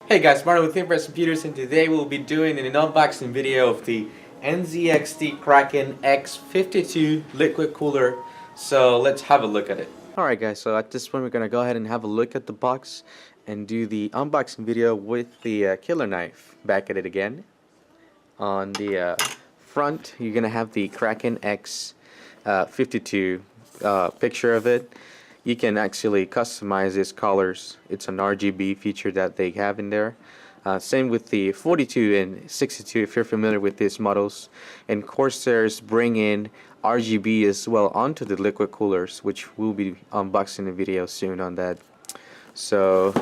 Hey guys, Martin with Cypress Computers, and today we'll be doing an unboxing video of the NZXT X52 liquid cooler. So let's have a look at it. Alright guys, so at this point we're going to go ahead and have a look at the box and do the unboxing video with the killer knife. Back at it again. On the front you're going to have the Kraken X52 picture of it. You can actually customize its colors. It's an RGB feature that they have in there. Same with the 42 and 62 if you're familiar with these models. And Corsairs bring in RGB as well onto the liquid coolers, which we'll be unboxing a video soon on that. So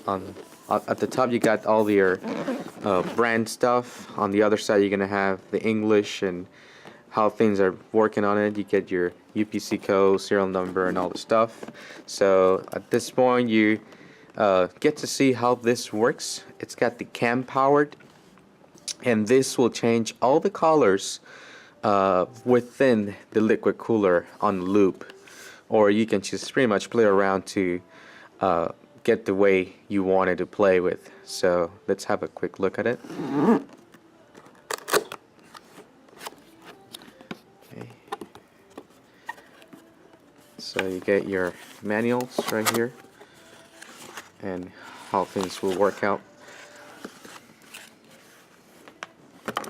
at the top you got all your brand stuff. On the other side you're gonna have the English and how things are working on it. You get your UPC code, serial number, and all the stuff. So at this point you get to see how this works. It's got the cam powered, and this will change all the colors within the liquid cooler on loop, or you can just pretty much play around to get the way you wanted to play with. So let's have a quick look at it. So you get your manuals right here and how things will work out.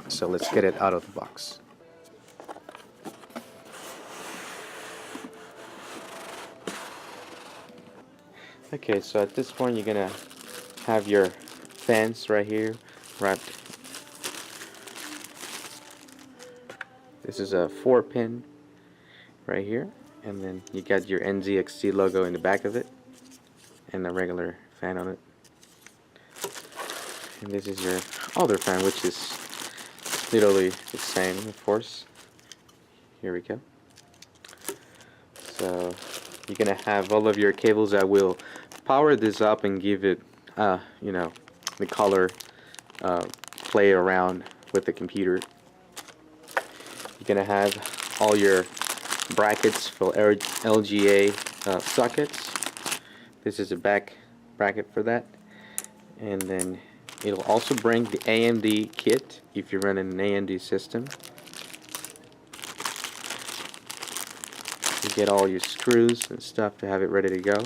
So let's get it out of the box. Okay, so at this point you're gonna have your fans right here wrapped. This is a 4-pin right here. And then you got your NZXT logo in the back of it and a regular fan on it. And this is your other fan, which is literally the same, of course. Here we go. So you're gonna have all of your cables that will power this up and give it you know, the color play around with the computer. You're gonna have all your brackets for LGA sockets. This is a back bracket for that, and then it'll also bring the AMD kit if you're running an AMD system. You get all your screws and stuff to have it ready to go.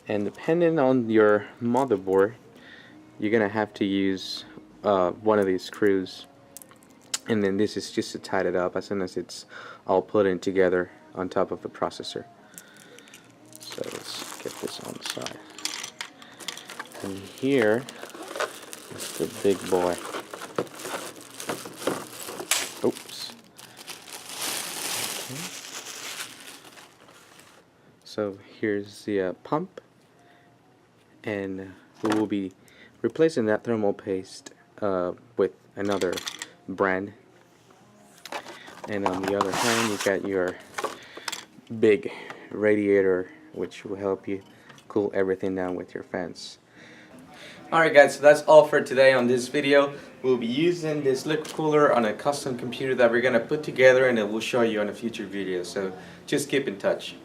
And depending on your motherboard, you're gonna have to use one of these screws. And then this is just to tie it up as soon as it's all put in together on top of the processor. So let's get this on the side. And here is the big boy. Oops. Okay. So here's the pump, and we will be replacing that thermal paste with another brand. And on the other hand you got your big radiator, which will help you cool everything down with your fans. Alright guys, so that's all for today on this video. We'll be using this liquid cooler on a custom computer that we're going to put together, and it will show you on a future video, so just keep in touch.